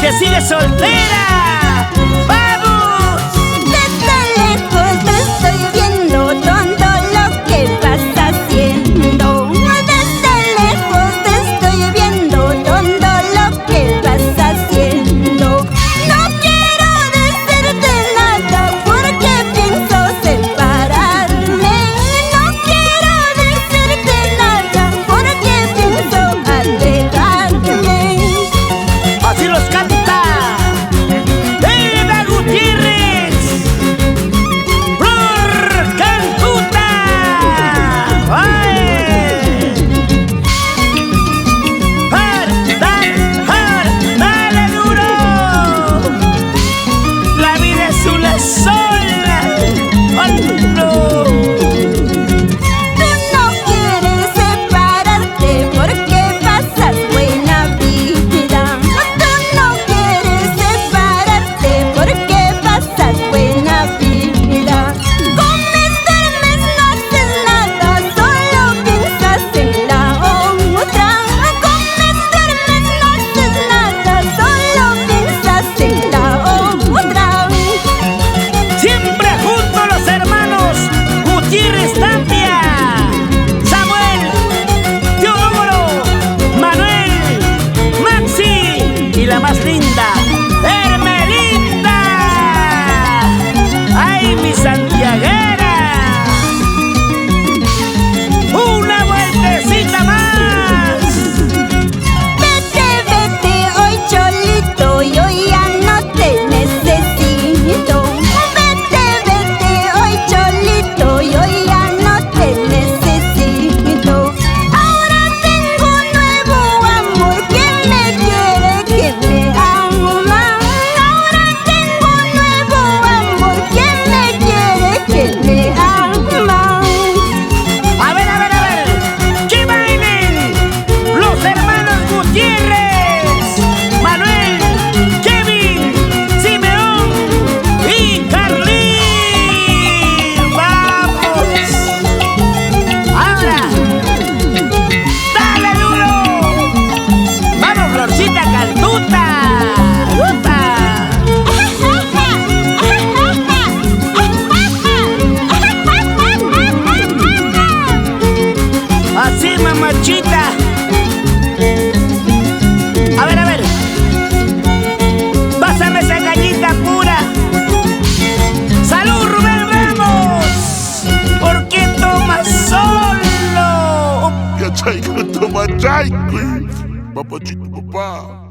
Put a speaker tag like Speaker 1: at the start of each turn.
Speaker 1: que sigue soltera. ¡Vamos!
Speaker 2: Desde lejos te estoy viendo todo lo que vas haciendo. Desde lejos te estoy viendo todo lo que vas haciendo. No quiero decirte nada porque pienso separarme. No quiero decirte nada porque pienso alejarme.
Speaker 1: Así los canta Eva Gutiérrez, Flor Cantuta. ¡Ay! ¡Dale duro! La vida es una sola. ¡Oh, no!
Speaker 2: Tú no quieres separarte porque pasas buena vida. Tú no quieres separarte porque pasas buena vida. Comes, duermes, no haces nada, solo piensas en la otra. Comes, duermes, no haces nada, solo piensas en la otra.
Speaker 1: Siempre juntos los hermanos Gutiérrez Tapia, Samuel, Teodoro, Manuel, Maxi y la más linda, Hermelinda. ¡Ay, mi santiaguera! ¡Una vueltecita más!
Speaker 2: Vete, vete hoy, cholito, yo ya no te necesito. Vete, vete hoy, cholito, yo ya no te necesito. Ahora tengo un nuevo amor que me quiere, que me ama. Ahora tengo un nuevo amor que me quiere, que me ama.
Speaker 1: A ver, que bailen los hermanos Gutiérrez, Manuel, Kevin, Simeón y Carlín. ¡Vamos! Ahora, dale duro. ¡Vamos, Florcita Cantuta! ¡Upa! Así, mamachita. A ver. Pásame esa cañita pura. ¡Salud, Rubén Ramos! ¿Por qué tomas solo?
Speaker 3: Ya chai, toma chai, papachito papá.